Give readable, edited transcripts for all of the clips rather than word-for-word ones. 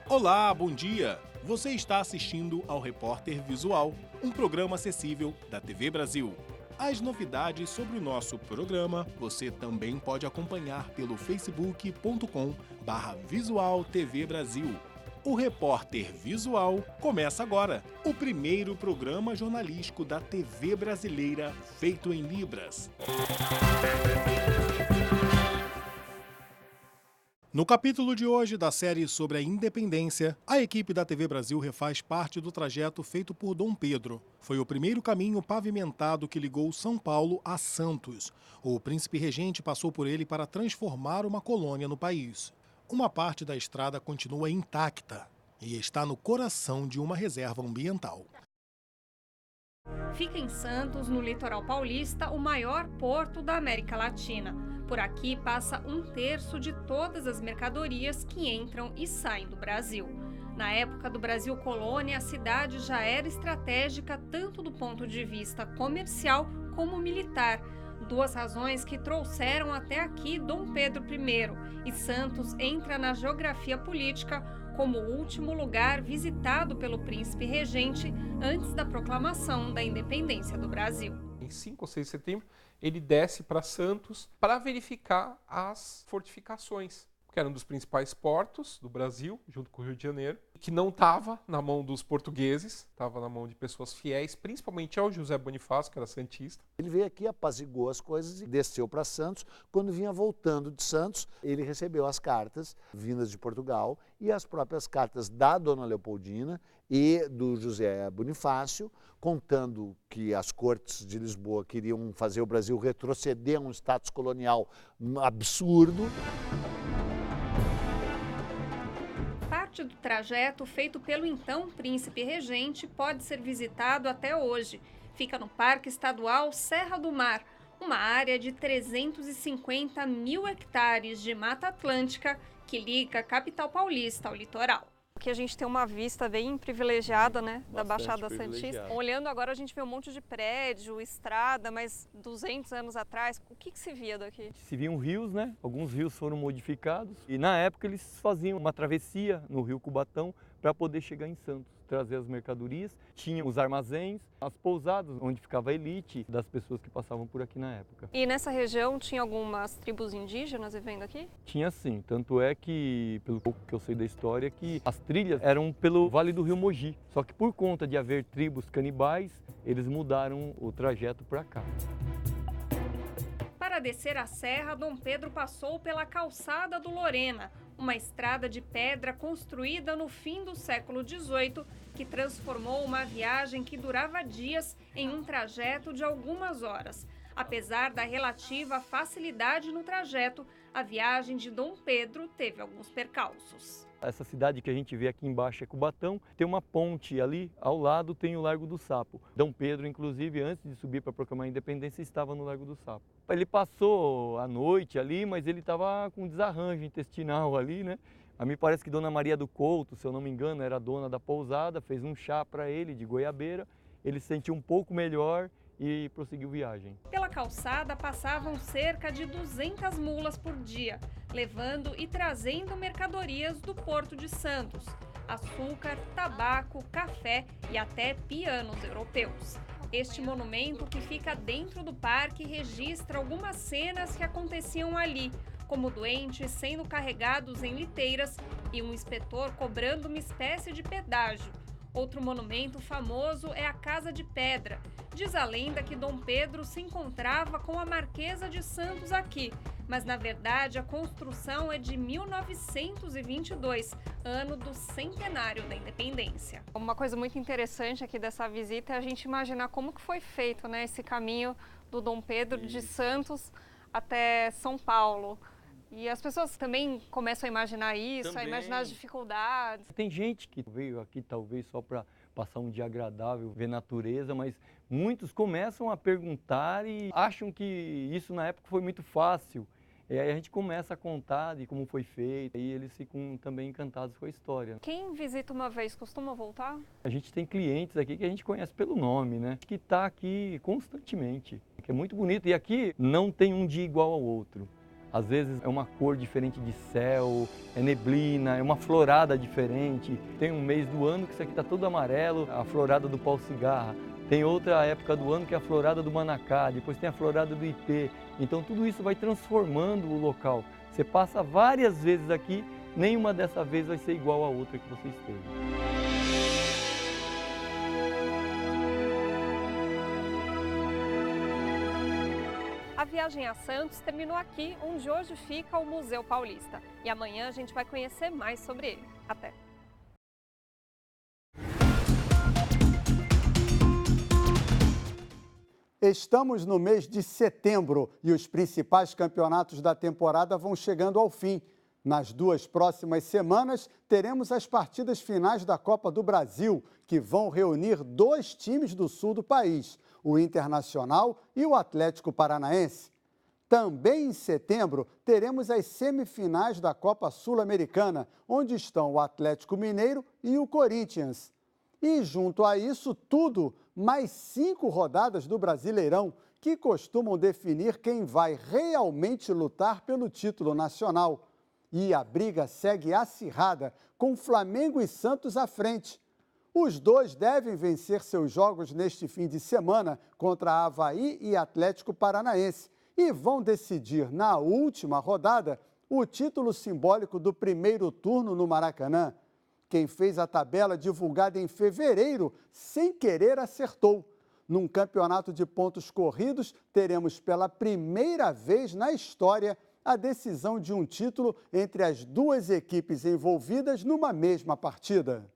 Olá, bom dia! Você está assistindo ao Repórter Visual, um programa acessível da TV Brasil. As novidades sobre o nosso programa você também pode acompanhar pelo facebook.com/Visual TV Brasil. O Repórter Visual começa agora, o primeiro programa jornalístico da TV brasileira feito em Libras. No capítulo de hoje da série sobre a independência, a equipe da TV Brasil refaz parte do trajeto feito por Dom Pedro. Foi o primeiro caminho pavimentado que ligou São Paulo a Santos. O príncipe regente passou por ele para transformar uma colônia no país. Uma parte da estrada continua intacta e está no coração de uma reserva ambiental. Fica em Santos, no litoral paulista, o maior porto da América Latina. Por aqui passa um terço de todas as mercadorias que entram e saem do Brasil. Na época do Brasil colônia, a cidade já era estratégica tanto do ponto de vista comercial como militar. Duas razões que trouxeram até aqui Dom Pedro I. E Santos entra na geografia política como o último lugar visitado pelo príncipe regente antes da proclamação da independência do Brasil. Em 5 ou 6 de setembro, ele desce para Santos para verificar as fortificações, que eram um dos principais portos do Brasil, junto com o Rio de Janeiro, que não estava na mão dos portugueses, estava na mão de pessoas fiéis, principalmente ao José Bonifácio, que era santista. Ele veio aqui, apaziguou as coisas e desceu para Santos. Quando vinha voltando de Santos, ele recebeu as cartas vindas de Portugal e as próprias cartas da Dona Leopoldina e do José Bonifácio, contando que as cortes de Lisboa queriam fazer o Brasil retroceder a um status colonial absurdo. Parte do trajeto feito pelo então príncipe regente pode ser visitado até hoje. Fica no Parque Estadual Serra do Mar, uma área de 350 mil hectares de Mata Atlântica que liga a capital paulista ao litoral. Aqui a gente tem uma vista bem privilegiada, né, da Baixada Santista. Olhando agora a gente vê um monte de prédio, estrada, mas 200 anos atrás, o que se via daqui? Se viam rios, né? Alguns rios foram modificados e na época eles faziam uma travessia no rio Cubatão para poder chegar em Santos, trazer as mercadorias. Tinha os armazéns, as pousadas onde ficava a elite das pessoas que passavam por aqui na época. E nessa região tinha algumas tribos indígenas vivendo aqui? Tinha sim, tanto é que, pelo pouco que eu sei da história, que as trilhas eram pelo Vale do Rio Mogi. Só que por conta de haver tribos canibais, eles mudaram o trajeto para cá. Para descer a serra, Dom Pedro passou pela Calçada do Lorena, uma estrada de pedra construída no fim do século XVIII, que transformou uma viagem que durava dias em um trajeto de algumas horas. Apesar da relativa facilidade no trajeto, a viagem de Dom Pedro teve alguns percalços. Essa cidade que a gente vê aqui embaixo é Cubatão, tem uma ponte ali, ao lado tem o Largo do Sapo. Dom Pedro, inclusive, antes de subir para proclamar a independência, estava no Largo do Sapo. Ele passou a noite ali, mas ele estava com desarranjo intestinal ali, né? A mim parece que Dona Maria do Couto, se eu não me engano, era a dona da pousada, fez um chá para ele de goiabeira, ele se sentiu um pouco melhor e prosseguiu viagem. Pela calçada passavam cerca de 200 mulas por dia, levando e trazendo mercadorias do Porto de Santos: açúcar, tabaco, café e até pianos europeus. Este monumento, que fica dentro do parque, registra algumas cenas que aconteciam ali, como doentes sendo carregados em liteiras e um inspetor cobrando uma espécie de pedágio. Outro monumento famoso é a Casa de Pedra. Diz a lenda que Dom Pedro se encontrava com a Marquesa de Santos aqui, mas na verdade a construção é de 1922, ano do centenário da independência. Uma coisa muito interessante aqui dessa visita é a gente imaginar como que foi feito, né, esse caminho do Dom Pedro de Santos até São Paulo. E as pessoas também começam a imaginar isso, a imaginar as dificuldades. Tem gente que veio aqui talvez só para passar um dia agradável, ver natureza, mas muitos começam a perguntar e acham que isso na época foi muito fácil. E aí a gente começa a contar de como foi feito e eles ficam também encantados com a história. Quem visita uma vez costuma voltar? A gente tem clientes aqui que a gente conhece pelo nome, né? Que está aqui constantemente, que é muito bonito. E aqui não tem um dia igual ao outro. Às vezes é uma cor diferente de céu, é neblina, é uma florada diferente. Tem um mês do ano que isso aqui está todo amarelo, a florada do pau-cigarra. Tem outra época do ano que é a florada do manacá, depois tem a florada do ipê. Então tudo isso vai transformando o local. Você passa várias vezes aqui, nenhuma dessa vez vai ser igual a outra que você esteve. A viagem a Santos terminou aqui, onde hoje fica o Museu Paulista. E amanhã a gente vai conhecer mais sobre ele. Até! Estamos no mês de setembro e os principais campeonatos da temporada vão chegando ao fim. Nas 2 próximas semanas, teremos as partidas finais da Copa do Brasil, que vão reunir 2 times do sul do país, o Internacional e o Atlético Paranaense. Também em setembro, teremos as semifinais da Copa Sul-Americana, onde estão o Atlético Mineiro e o Corinthians. E junto a isso tudo, mais 5 rodadas do Brasileirão, que costumam definir quem vai realmente lutar pelo título nacional. E a briga segue acirrada, com Flamengo e Santos à frente. Os dois devem vencer seus jogos neste fim de semana contra Avaí e Atlético Paranaense e vão decidir na última rodada o título simbólico do primeiro turno no Maracanã. Quem fez a tabela divulgada em fevereiro, sem querer, acertou. Num campeonato de pontos corridos, teremos pela primeira vez na história a decisão de um título entre as 2 equipes envolvidas numa mesma partida.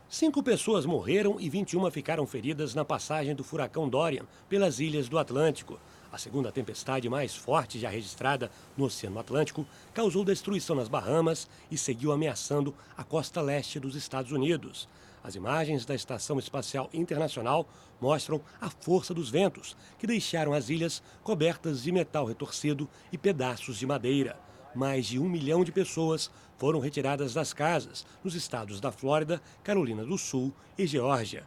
Cinco pessoas morreram e 21 ficaram feridas na passagem do furacão Dorian pelas ilhas do Atlântico. A segunda tempestade mais forte já registrada no Oceano Atlântico causou destruição nas Bahamas e seguiu ameaçando a costa leste dos Estados Unidos. As imagens da Estação Espacial Internacional mostram a força dos ventos, que deixaram as ilhas cobertas de metal retorcido e pedaços de madeira. Mais de 1 milhão de pessoas foram retiradas das casas nos estados da Flórida, Carolina do Sul e Geórgia.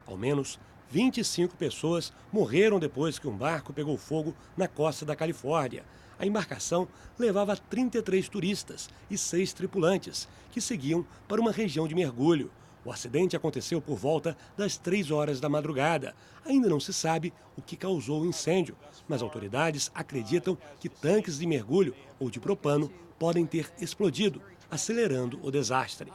Ao menos 25 pessoas morreram depois que um barco pegou fogo na costa da Califórnia. A embarcação levava 33 turistas e 6 tripulantes, que seguiam para uma região de mergulho. O acidente aconteceu por volta das 3 horas da madrugada. Ainda não se sabe o que causou o incêndio, mas autoridades acreditam que tanques de mergulho ou de propano podem ter explodido, acelerando o desastre.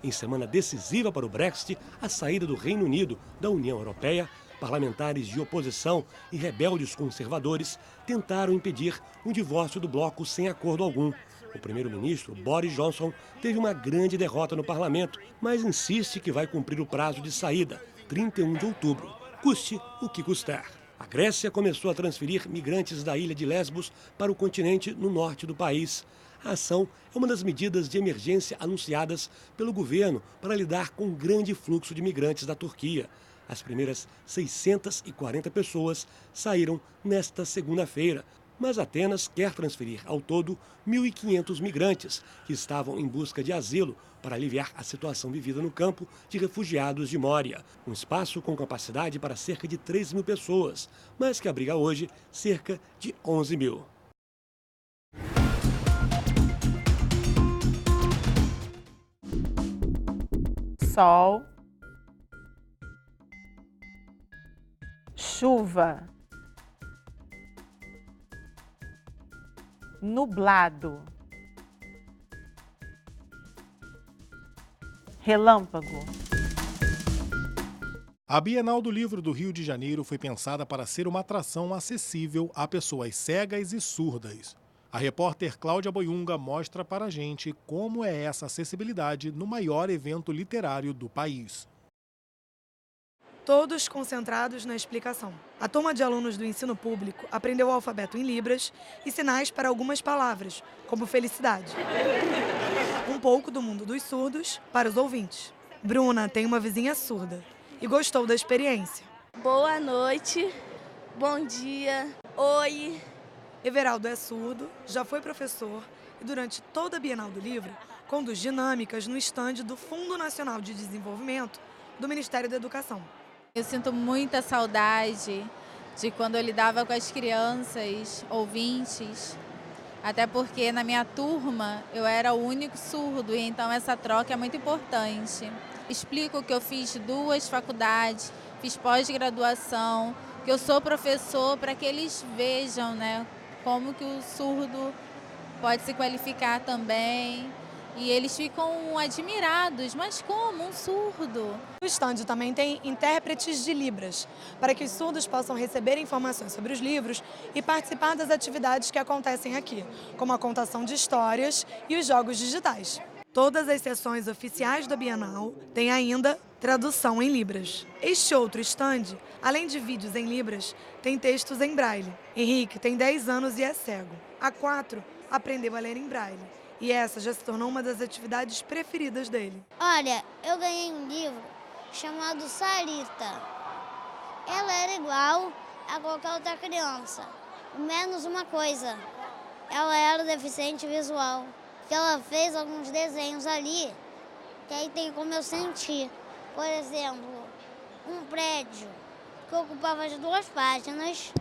Em semana decisiva para o Brexit, a saída do Reino Unido da União Europeia, parlamentares de oposição e rebeldes conservadores tentaram impedir um divórcio do bloco sem acordo algum. O primeiro-ministro Boris Johnson teve uma grande derrota no parlamento, mas insiste que vai cumprir o prazo de saída, 31 de outubro, custe o que custar. A Grécia começou a transferir migrantes da ilha de Lesbos para o continente no norte do país. A ação é uma das medidas de emergência anunciadas pelo governo para lidar com o grande fluxo de migrantes da Turquia. As primeiras 640 pessoas saíram nesta segunda-feira, mas Atenas quer transferir ao todo 1.500 migrantes que estavam em busca de asilo para aliviar a situação vivida no campo de refugiados de Mória, um espaço com capacidade para cerca de 3.000 pessoas, mas que abriga hoje cerca de 11.000. Sol, chuva, nublado, relâmpago. A Bienal do Livro do Rio de Janeiro foi pensada para ser uma atração acessível a pessoas cegas e surdas. A repórter Cláudia Boiunga mostra para a gente como é essa acessibilidade no maior evento literário do país. Todos concentrados na explicação. A turma de alunos do ensino público aprendeu o alfabeto em libras e sinais para algumas palavras, como felicidade. Um pouco do mundo dos surdos para os ouvintes. Bruna tem uma vizinha surda e gostou da experiência. Boa noite, bom dia, oi. Everaldo é surdo, já foi professor e durante toda a Bienal do Livro conduz dinâmicas no estande do Fundo Nacional de Desenvolvimento do Ministério da Educação. Eu sinto muita saudade de quando eu lidava com as crianças ouvintes, até porque na minha turma eu era o único surdo, e então essa troca é muito importante. Explico que eu fiz 2 faculdades, fiz pós-graduação, que eu sou professor, para que eles vejam, né, como que o surdo pode se qualificar também. E eles ficam admirados, mas como um surdo? O estande também tem intérpretes de Libras, para que os surdos possam receber informações sobre os livros e participar das atividades que acontecem aqui, como a contação de histórias e os jogos digitais. Todas as sessões oficiais da Bienal têm ainda tradução em Libras. Este outro estande, além de vídeos em Libras, tem textos em Braille. Henrique tem 10 anos e é cego. Há 4, aprendeu a ler em Braille. E essa já se tornou uma das atividades preferidas dele. Olha, eu ganhei um livro chamado Sarita. Ela era igual a qualquer outra criança, menos uma coisa. Ela era deficiente visual. Que ela fez alguns desenhos ali, que aí tem como eu sentir. Por exemplo, um prédio que ocupava as 2 páginas,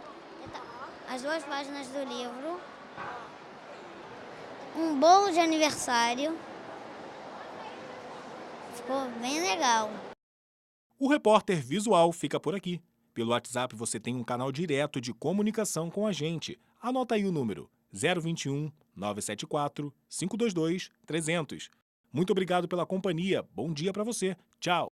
do livro. Um bolo de aniversário. Ficou bem legal. O Repórter Visual fica por aqui. Pelo WhatsApp você tem um canal direto de comunicação com a gente. Anota aí o número 021 974 522 300. Muito obrigado pela companhia. Bom dia para você. Tchau.